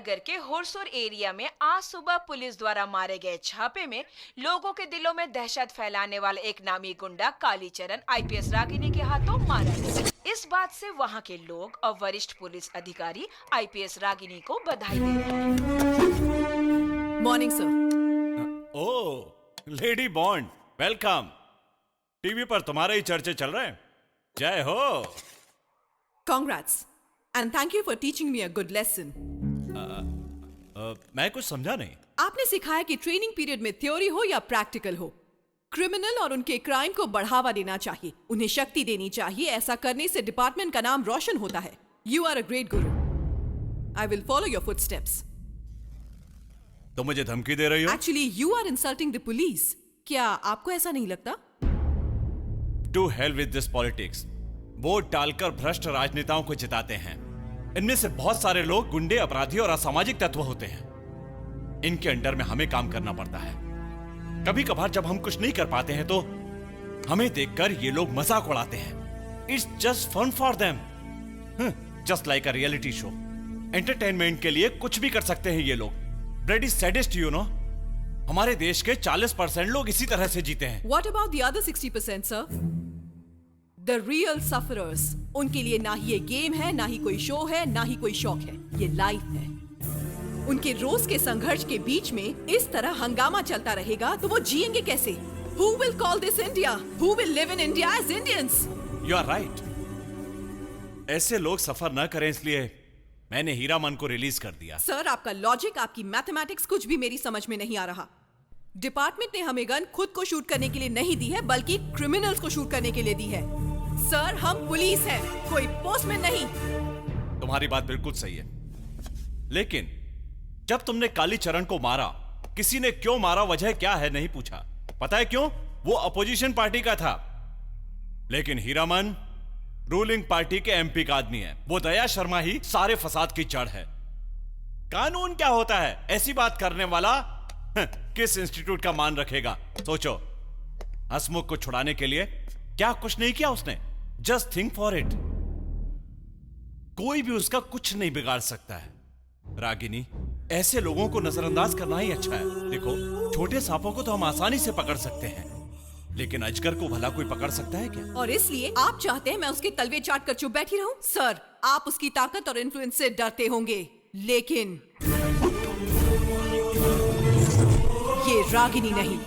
नगर के होरसोर एरिया में आज सुबह पुलिस द्वारा मारे गए छापे में लोगों के दिलों में दहशत फैलाने वाला एक नामी गुंडा कालीचरण आईपीएस रागिनी के हाथों मारा गया। इस बात से वहां के लोग और वरिष्ठ पुलिस अधिकारी आईपीएस रागिनी को बधाई दे रहे हैं। Morning sir. Oh lady Bond, welcome. TV पर तुम्हारे ही चर्चे चल रहे हैं। जय हो। Congrats and thank you for teaching me a good lesson. मैं कुछ समझा नहीं। आपने सिखाया कि ट्रेनिंग पीरियड में थ्योरी हो या प्रैक्टिकल हो, क्रिमिनल और उनके क्राइम को बढ़ावा देना चाहिए, उन्हें शक्ति देनी चाहिए। ऐसा करने से डिपार्टमेंट का नाम रोशन होता है। You are a great guru. I will follow your footsteps. तो मुझे धमकी दे रही हो? Actually you are insulting the police. क्या आपको ऐसा नहीं लगता? To hell with this politics. Vote डालकर भ्रष्ट राजनेताओं को जिताते हैं। इनमें से बहुत सारे लोग गुंडे, अपराधी और असामाजिक तत्व होते हैं। इनके अंडर में हमें काम करना पड़ता है। कभी कभार जब हम कुछ नहीं कर पाते हैं तो हमें देखकर ये लोग मजाक उड़ाते हैं। It's just fun for them, just like a reality show. Entertainment के लिए कुछ भी कर सकते हैं ये लोग। Bloody sadist, you know. हमारे देश के 40% लोग इसी तरह से जीते हैं। What about the other 60%, sir? The real sufferers. उनके लिए ना ही ये गेम है, ना ही कोई शो है, ना ही कोई शौक है, ये लाइफ है। उनके रोज के संघर्ष के बीच में इस तरह हंगामा चलता रहेगा तो वो जिएंगे कैसे? Who will call this India? Who will live in India as Indians? You are right. ऐसे लोग सफर न करें इसलिए मैंने हीरामन को रिलीज कर दिया। सर, आपका लॉजिक, आपकी मैथमेटिक्स कुछ भी मेरी समझ में नहीं आ रहा। डिपार्टमेंट ने हमें गन खुद को शूट करने के लिए नहीं दी है, बल्कि क्रिमिनल्स को शूट करने के लिए दी है। सर, हम पुलिस हैं, कोई पोस्टमैन नहीं। तुम्हारी बात बिल्कुल सही है, लेकिन जब तुमने कालीचरण को मारा, किसी ने क्यों मारा, वजह क्या है, नहीं पूछा। पता है क्यों? वो अपोजिशन पार्टी का था। लेकिन हीरामन रूलिंग पार्टी के एमपी का आदमी है। वो दया शर्मा ही सारे फसाद की जड़ है। कानून क्या होता है? ऐसी बात करने वाला किस इंस्टीट्यूट का मान रखेगा? सोचो, हसमुख को छुड़ाने के लिए क्या कुछ नहीं किया उसने। Just think for it. कोई भी उसका कुछ नहीं बिगाड़ सकता है। रागिनी, ऐसे लोगों को नजरअंदाज करना ही अच्छा है। देखो, छोटे सांपों को तो हम आसानी से पकड़ सकते हैं, लेकिन अजगर को भला कोई पकड़ सकता है क्या? और इसलिए आप चाहते हैं मैं उसके तलवे चाट कर चुप बैठी रहूं? सर, आप उसकी ताकत और इन्फ्लुएंस से डरते होंगे, लेकिन ये रागिनी नहीं।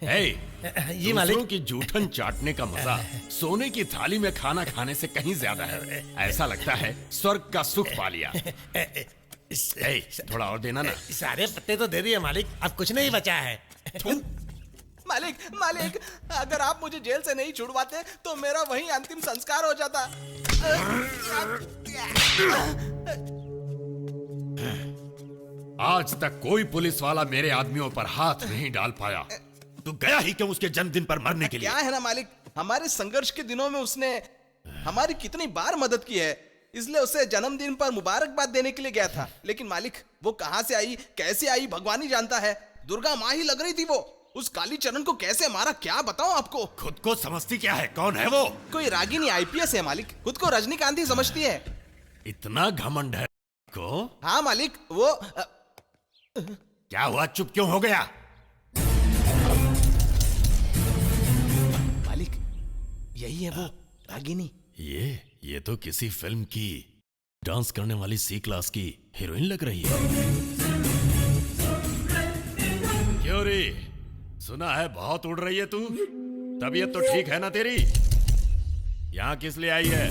ये दूसरों की जूठन चाटने का मजा सोने की थाली में खाना खाने से कहीं ज्यादा है। ऐसा लगता है स्वर्ग का सुख पा लिया। थोड़ा और देना ना। सारे पत्ते तो दे दिए मालिक, अब कुछ नहीं बचा है। मालिक, अगर आप मुझे जेल से नहीं छुड़वाते तो मेरा वहीं अंतिम संस्कार हो जाता। आज तक कोई पुलिस वाला मेरे आदमियों पर हाथ नहीं डाल पाया। तू गया ही क्यों उसके जन्मदिन पर मरने के लिए? क्या है ना मालिक, हमारे संघर्ष के दिनों में उसने हमारी कितनी बार मदद की है, इसलिए उसे जन्मदिन पर मुबारकबाद देने के लिए गया था। लेकिन मालिक, वो कहां से आई, कैसे आई, भगवान ही जानता है। दुर्गा माँ ही लग रही थी वो। उस कालीचरण को कैसे मारा, क्या बताऊं आपको। खुद को समझती क्या है? कौन है वो? कोई रागिनी आईपीएस है मालिक, खुद को रजनीकांत ही समझती है। इतना घमंड है को? हाँ मालिक, वो क्या हुआ, चुप क्यों हो गया? मालिक, यही है वो रागिनी। ये तो किसी फिल्म की डांस करने वाली सी क्लास की हीरोइन लग रही है। क्यों रे, सुना है बहुत उड़ रही है तू? तबीयत तो ठीक है ना तेरी? यहां किस लिए आई है?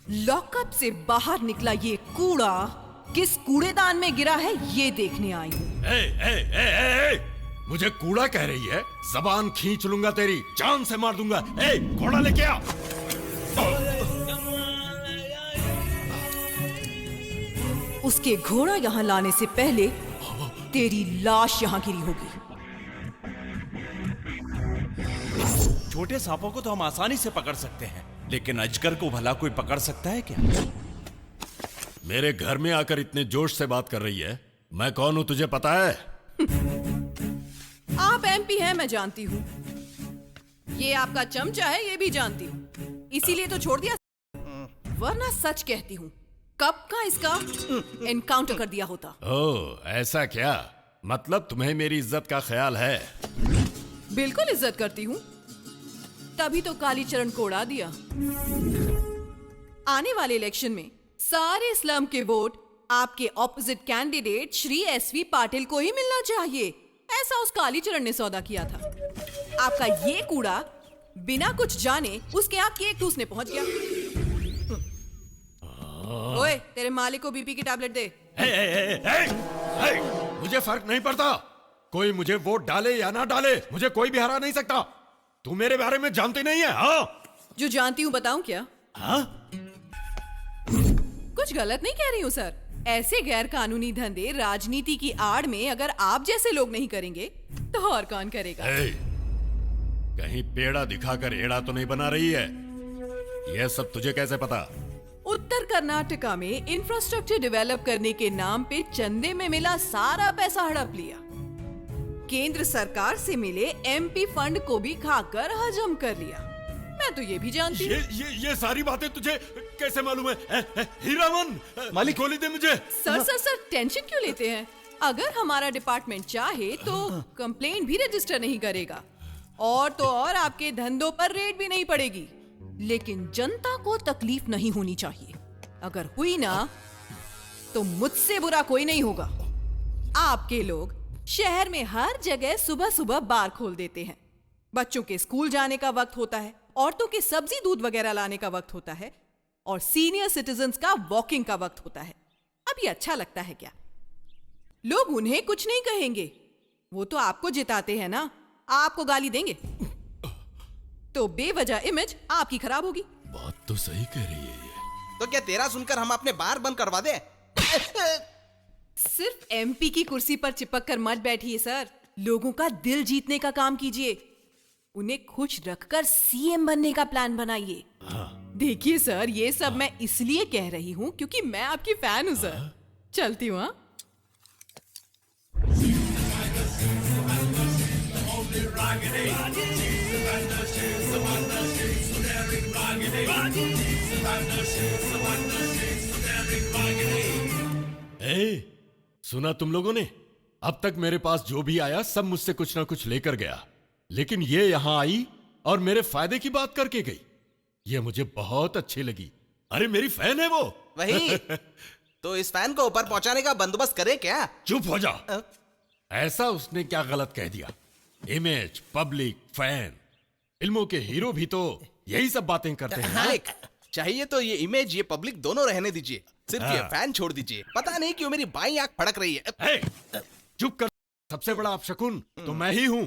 लॉकअप से बाहर निकला ये कूड़ा किस कूड़ेदान में गिरा है, ये देखने आई हूं। मुझे कूड़ा कह रही है? जबान खींच लूंगा तेरी, जान से मार दूंगा। घोड़ा लेके आ। उसके घोड़ा यहां लाने से पहले तेरी लाश यहां गिरी होगी। छोटे सांपों को तो हम आसानी से पकड़ सकते हैं, लेकिन अजगर को भला कोई पकड़ सकता है क्या? मेरे घर में आकर इतने जोश से बात कर रही है। मैं कौन हूं तुझे पता है? आप एमपी हैं, मैं जानती हूँ। ये आपका चमचा है, ये भी जानती हूँ। इसीलिए तो छोड़ दिया, वरना सच कहती हूँ कब का इसका एनकाउंटर कर दिया होता। ओह, ऐसा क्या? मतलब तुम्हें मेरी इज्जत का ख्याल है? बिल्कुल इज्जत करती हूँ, तभी तो कालीचरण को उड़ा दिया। आने वाले इलेक्शन में सारे स्लम के वोट आपके opposite candidate Shri SV Patil को ही मिलना चाहिए, ऐसा उस कालीचरण ने सौदा किया था। आपका ये कूड़ा बिना कुछ जाने उसके यहाँ केक ठूसने पहुंच गया। ओए, तेरे मालिक को बीपी की टैबलेट दे। मुझे फर्क नहीं पड़ता, कोई मुझे वोट डाले या ना डाले, मुझे कोई भी हरा नहीं सकता। तू मेरे बारे में जानती नहीं है? हाँ, जो जानती हूँ बताऊं क्या? हाँ? कुछ गलत नहीं कह रही हूँ सर। ऐसे गैर कानूनी धंधे राजनीति की आड़ में अगर आप जैसे लोग नहीं करेंगे तो और कौन करेगा? कहीं पेड़ा दिखाकर एड़ा तो नहीं बना रही है? यह सब तुझे कैसे पता? उत्तर कर्नाटका में इंफ्रास्ट्रक्चर डेवलप करने के नाम पे चंदे में मिला सारा पैसा हड़प लिया। केंद्र सरकार से मिले एमपी फंड को भी खाकर हजम कर लिया। मैं तो ये भी जानती हूँ। ये सारी बातें तुझे कैसे मालूम है? हीरामन, मालिक, गोली दे मुझे। सर टेंशन क्यों लेते हैं? अगर हमारा डिपार्टमेंट चाहे तो कंप्लेंट भी रजिस्टर नहीं करेगा, और तो और आपके धंधों पर रेड भी नहीं पड़ेगी। लेकिन जनता को तकलीफ नहीं होनी चाहिए। अगर हुई ना तो मुझसे बुरा कोई नहीं होगा। आपके लोग शहर में हर जगह सुबह सुबह बार खोल देते हैं। बच्चों के स्कूल जाने का वक्त होता है, औरतों के सब्जी दूध वगैरह लाने का वक्त होता है, और सीनियर सिटीजन्स का वॉकिंग का वक्त होता है। अब ये अच्छा लगता है क्या? लोग उन्हें कुछ नहीं कहेंगे, वो तो आपको जिताते हैं ना, आपको गाली देंगे तो बेवजह इमेज आपकी खराब होगी। बात तो सही कह रही है ये। तो क्या तेरा सुनकर हम अपने बार बंद करवा दे? सिर्फ एमपी की कुर्सी पर चिपक कर मत बैठिए सर, लोगों का दिल जीतने का काम कीजिए। उन्हें खुश रखकर सीएम बनने का प्लान बनाइए। देखिए सर, ये सब मैं इसलिए कह रही हूँ क्योंकि मैं आपकी फैन हूँ सर। चलती हूँ। सुना तुम लोगों ने? अब तक मेरे पास जो भी आया सब मुझसे कुछ ना कुछ लेकर गया, लेकिन ये यहां आई और मेरे फायदे की बात करके गई। ये मुझे बहुत अच्छी लगी। अरे मेरी फैन है वो। वही तो इस फैन को ऊपर पहुंचाने का बंदोबस्त करे क्या? चुप हो जा। ऐसा उसने क्या गलत कह दिया? इमेज, पब्लिक, फैन, फिल्मों के हीरो भी तो यही सब बातें करते हैं। मालिक, चाहिए तो ये इमेज, ये पब्लिक दोनों रहने दीजिए, सिर्फ ये फैन छोड़ दीजिए। पता नहीं क्यों मेरी बाईं आंख फड़क रही है। चुप कर। सबसे बड़ा अपशकुन तो मैं ही हूं।